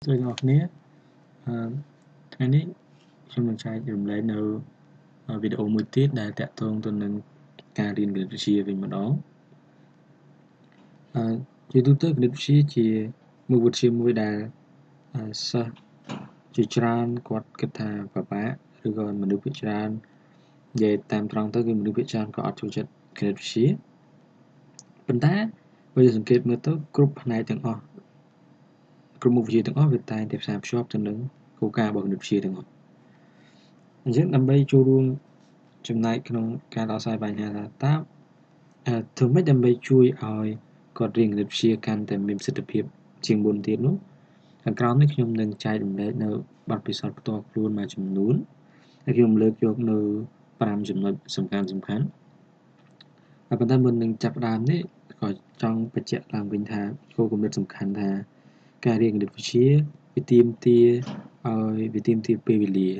Tôi ngọc nhé.ថ្ងៃនេះខ្ញុំនឹងចែករំលែកនៅវីដេអូមួយទៀតដែលតាក់ទងទៅនឹងការរៀនគណិតវិទ្យាវិញម្ដងជាទូទៅគណិតវិទ្យាជាមុខវិជ្ជាមួយដែលសិស្សជាច្រើនគាត់គិតថាពិបាកឬក៏មនុស្សភាគច្រើននិយាយតាមត្រង់ទៅគឺមនុស្សភាគច្រើនក៏អត់ចូលចិត្តគណិតវិទ្យាប៉ុន្តែបើយើងសង្កេតមើលទៅគ្រប់ផ្នែកទាំងអស់គ្រប់មុខវិជ្ជាទាំងអស់វាតែងតែផ្សារភ្ជាប់ទៅនឹងគោលការណ៍របស់គណិតវិទ្យាទាំងអស់អញ្ចឹងដើម្បីចូលរួមចំណែកក្នុងការដោះស្រាយបញ្ហាថាតើធ្វើម៉េចដើម្បីជួយឲ្យគាត់រៀនគណិតវិទ្យាកាន់តែមានប្រសិទ្ធភាពជាងមុនទៀតនោះខាងក្រោមនេះខ្ញុំនឹងចែករំលែកនៅបទពិសោធន៍ផ្ទាល់ខ្លួនមួយចំនួនហើយខ្ញុំលើកយកនៅ5ចំណុចសំខាន់ហើយប៉ុន្តែមុននឹងចាប់ផ្ដើមនេះក៏ចង់បញ្ជាក់ឡើងវិញថាគោលគំនិតសំខាន់ថាការរៀនគណិតវិទ្យាវាទាមទារពេលវេលា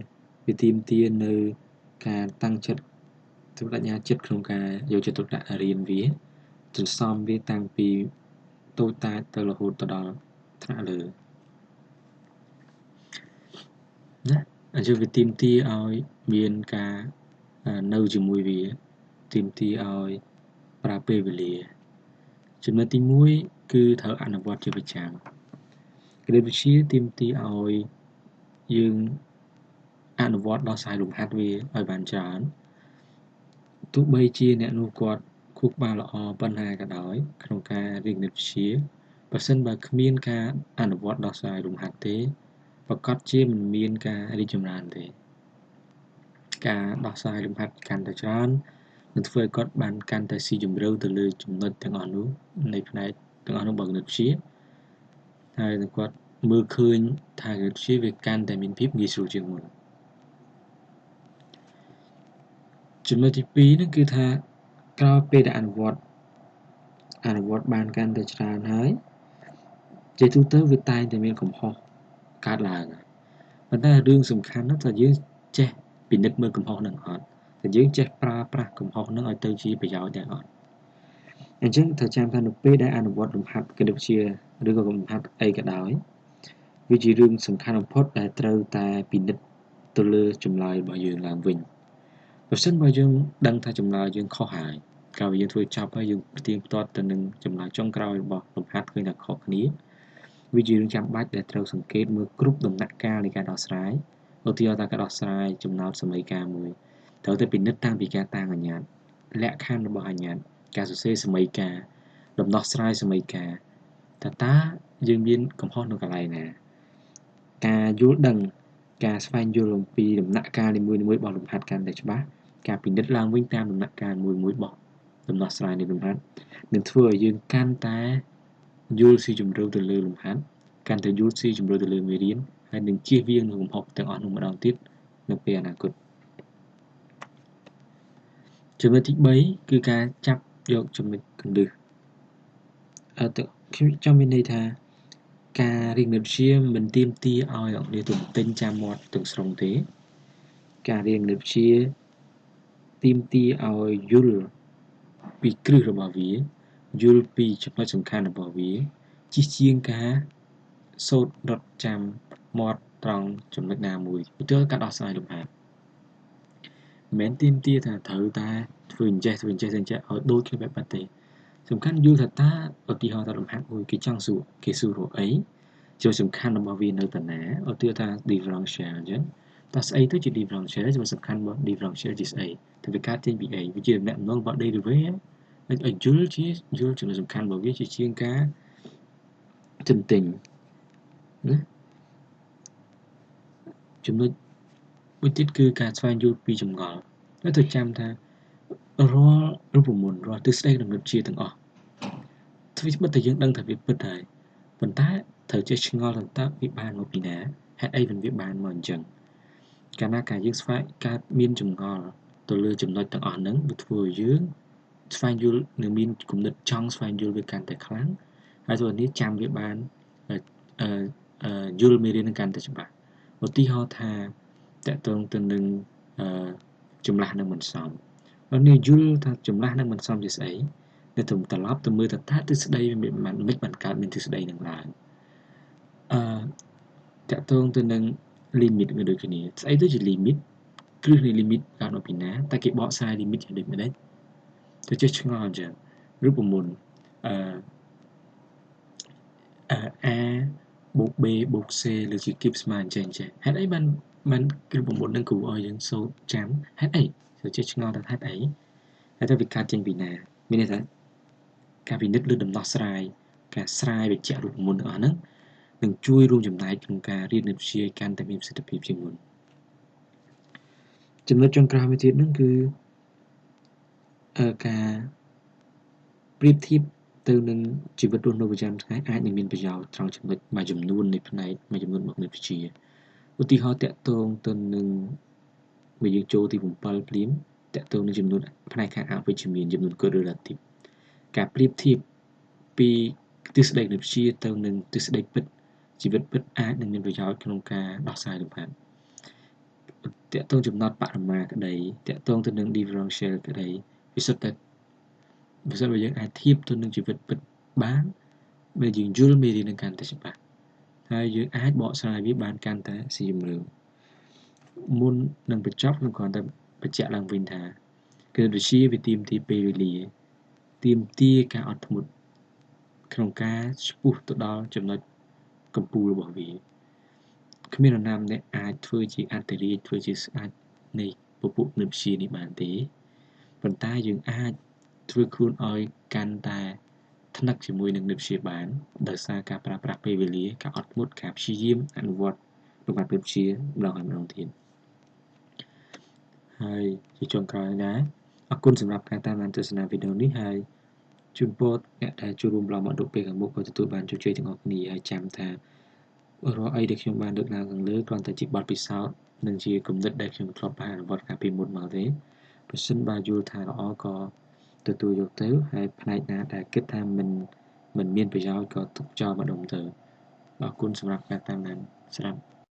វាទាមទារនៅការតាំងចិត្តបញ្ញាចិត្តក្នុងការយកចិត្តទុកដាក់រៀនវាសន្សំវាតាំងពីតូចតាចទៅរហូតទៅដល់ថ្នាក់លើណាអញ្ចឹងវាទាមទារឲ្យមានការនៅជាមួយវាទាមទារឲ្យប្រើពេលវេលាចំណុចទី1គឺត្រូវអនុវត្តជាប្រចាំគណិតវិទ្យាទាមទារឲ្យយើងអនុវត្តដោះស្រាយលំហាត់វាឲ្យបានច្រើនទោះបីជាអ្នកនោះគាត់ខួរក្បាលល្អប៉ុណ្ណាក៏ដោយក្នុងការរៀនគណិតវិទ្យាបើសិនបើគ្មានការអនុវត្តដោះស្រាយលំហាត់ទេប្រកាសជាមិនមានការរីកចម្រើនទេការដោះស្រាយលំហាត់កាន់តែច្រើននឹងធ្វើឲ្យគាត់បានកាន់តែស៊ីជម្រៅទៅលើចំណុចទាំងអស់នោះនៃផ្នែកទាំងអស់នោះរបស់គណិតវិទ្យាហើយនឹងគាត់មើលឃើញថាគណិតវិទ្យាវាកាន់តែមានភាពងាយស្រួលជាងមុនចំណុចទី2នោះគឺថាក្រោយពេលដែលអនុវត្តបានកាន់តែច្រើនហើយជាទូទៅវាតែងតែមានកំហុសកើតឡើងប៉ុន្តែរឿងសំខាន់នោះថាយើងចេះពិនិត្យមើលកំហុសនឹងអត់តែយើងចេះប្រើប្រាស់កំហុសនឹងឲ្យទៅជាប្រយោជន៍ដែរអត់អញ្ចឹងត្រូវចាំថានៅពេលដែលអនុវត្តលំហាត់គណិតវិទ្យាឬក៏លំហាត់អីក៏ដោយវាជារឿងសំខាន់បំផុតដែលត្រូវតែពិនិត្យទៅលើចម្លើយរបស់យើងឡើងវិញបើមិនបើយើងដឹងថាចម្លើយយើងខុសហើយក្រោយយើងធ្វើចប់ហើយយើងផ្ទៀងផ្ទាត់ទៅនឹងចម្លើយចុងក្រោយរបស់លំហាត់ឃើញថាខុសគ្នាវាជារឿងចាំបាច់ដែលត្រូវសង្កេតមើលគ្រប់ដំណាក់កាលនៃការដោះស្រាយឧទាហរណ៍ថាការដោះស្រាយចំណោទសមីការមួយត្រូវតែពិនិត្យតាំងពីការតាំងអញ្ញត្តិលក្ខខណ្ឌរបស់អញ្ញត្តិការសរសេរសមីការដំណោះស្រាយសមីការតើយើងមានកំហុសនៅកន្លែងណាការយល់ដឹងការស្វែងយល់អំពីដំណាក់កាលនីមួយៗរបស់លំហាត់កាន់តែច្បាស់ការពិនិត្យឡើងវិញតាមដំណាក់កាលមួយៗរបស់ដំណោះស្រាយនៃលំហាត់នឹងធ្វើឲ្យយើងកាន់តែយល់ស៊ីជម្រៅទៅលើលំហាត់កាន់តែយល់ស៊ីជម្រៅទៅលើមេរៀនហើយនឹងជៀសវាងនៅកំហុសទាំងអស់នោះម្ដងទៀតនៅពេលអនាគតចំណុចទី3គឺការចាប់យកចំណុចគន្លឹះខ្ញុំចង់មានន័យថាការរៀនគណិតវិទ្យាមិនទាមទារឲ្យអ្នកនរទន្ទិញចាំមាត់ទាំងស្រុងទេការរៀនគណិតវិទ្យាទាមទារឲ្យយល់ពីគ្រឹះរបស់វាយល់ពីចំណុចសំខាន់របស់វាជិះជាងការសូត្ររត់ចាំមាត់ត្រង់ចំណុចណាមួយឧទាហរណ៍ការដោះស្រាយលំហាត់មិនមែនទាមទារថាត្រូវតែធ្វើអញ្ចេះឲ្យដូចគ្នាបែបបាត់ទេសំខាន់យល់ថាតើឧទាហរណ៍ថាលំហាត់មួយគេចង់សួរគេសួររកអីចំណុចសំខាន់របស់វានៅតាណាឧទាហរណ៍ថា differential អញ្ចឹងតើស្អីទៅជា differential ចំណុចសំខាន់របស់ differential ជាស្អីទៅវាកើតចេញពីអីវាជាដំណាក់ដំណងរបស់ derivative ឲ្យយល់ចំណុចសំខាន់របស់វាជាជាងការទន្ទិញណាចំណុចមួយទៀតគឺការស្វែងយល់ពីចម្ងល់ហើយត្រូវចាំថារាល់រូបមន្តរាល់ទិសដៅក្នុងវិទ្យាទាំងអស់ទ្វីបតែយើងដឹងថាវាពិតហើយប៉ុន្តែត្រូវចេះឆ្ងល់ថាតើវាបានមកពីណាហេតុអីវាបានមកអញ្ចឹងកាលណាការយើងកើតមានចម្ងល់ទៅលើចំណុចទាំងអស់ហ្នឹងវាធ្វើឲ្យយើងស្វែងយល់និងមានគំនិតចង់ស្វែងយល់វាកាន់តែខ្លាំងហើយធ្វើឲ្យនេះចាំវាបានយល់មេរៀននឹងកាន់តែច្បាស់ឧទាហរណ៍ថាតកតងទៅនឹងចម្លាស់នឹងមិនសមហើយនេះយល់ថាចម្លាស់នឹងមិនសមជាស្អីនៅត្រឡប់ទៅមើលថាតើទិសដៅវាមិនបានកើតមានទិសដៅនឹងឡើង តាក់ទងទៅនឹង limit ក៏ដូចគ្នាស្អីទៅជា limit គ្រឹះនៃ limit កើតមកពីណាតែគេបកស្រាយ limit យ៉ាងដូចម្ដេចទៅចេះឆ្ងល់អញ្ចឹងឬប្រមុនអឺ a បូក b បូក c លើជាគៀបស្មើអញ្ចឹងចេះហេតុអីបានគ្រឹះប្រមុននឹងគ្រូឲ្យយើងសូត្រចាំហេតុអីទៅចេះឆ្ងល់ថាហេតុអីហើយទៅវាកើតចេញពីណាមានន័យថាការពិនិត្យលើដំណោះស្រាយការស្រាយបញ្ជាក់រូបមន្តទាំងអស់ហ្នឹងនឹងជួយរួមចំណែកក្នុងការរៀននៅវិទ្យាកាន់តែមានប្រសិទ្ធភាពជាងមុនចំណុចចុងក្រោយមួយទៀតហ្នឹងគឺការប្រៀបធៀបទៅនឹងជីវិតរស់នៅប្រចាំថ្ងៃអាចនឹងមានប្រយោជន៍ត្រង់ចំណុចមួយចំនួននៃផ្នែកមួយចំនួនរបស់គណិតវិទ្យាឧទាហរណ៍តាក់ទងទៅនឹងបើយើងចូលទី7ភ្លាមតាក់ទងនឹងចំនួនផ្នែកខាងអវិជ្ជមានចំនួន correlative ការប្រៀបធៀបពីទ្រឹស្ដីគណិតវិទ្យាទៅនឹងទ្រឹស្ដីពិតជីវិតពិតអាចនឹងមានប្រយោជន៍ក្នុងការដោះស្រាយលំហាត់តាក់ទងចំណត់បរិមាក្តីតាក់ទងទៅនឹង differential ក្តីវាសុទ្ធតែបើសិនបើយើងអាចធៀបទៅនឹងជីវិតពិតបានបើយើងយល់មេរៀននឹងកាន់តែច្បាស់ហើយយើងអាចបកស្រាយវាបានកាន់តែស៊ីជម្រៅមុននឹងបញ្ចប់ខ្ញុំគ្រាន់តែបញ្ជាក់ឡើងវិញថាគណិតវិទ្យាវាទាមទារពេលវេលាទាមទារការអត់ធ្មត់ក្នុងការឆ្ពោះទៅដល់ចំណុចកំពូលរបស់វាគ្មាននរណាម្នាក់អាចធ្វើជាអធិរាជធ្វើជាស្ដេចនៃពពួកគណិតវិទ្យានេះបានទេប៉ុន្តែយើងអាចធ្វើខ្លួនឲ្យកាន់តែថ្នឹកជាមួយនឹងគណិតវិទ្យាបានដោយសារការប្រើប្រាស់ពេលវេលាការអត់ធ្មត់ការព្យាយាមអនុវត្តក្នុងការគណិតវិទ្យាម្ដងហើយម្ដងទៀតហើយជាចុងក្រោយដែរអរគុណសម្រាប់ការតាមដានទស្សនាវីដេអូនេះហើយជូនពរអ្នកដែលចូលរួមឡំអត់ពេលខាងមុខក៏ទទួលបានជោគជ័យទាំងអស់គ្នាហើយចាំថារាល់អីដែលខ្ញុំបានលើកឡើងខាងលើគ្រាន់តែជាបទពិសោធន៍និងជាគំនិតដែលខ្ញុំធ្លាប់បានអនុវត្តកាលពីមុនមកទេប្រសិនបើយល់ថាល្អក៏ទទួលយកទៅហើយផ្នែកណាដែលគិតថាមិនមានប្រយោជន៍ក៏ទុកចោលម្ដុំទៅអរគុណសម្រាប់ការតាមដានស្ដាប់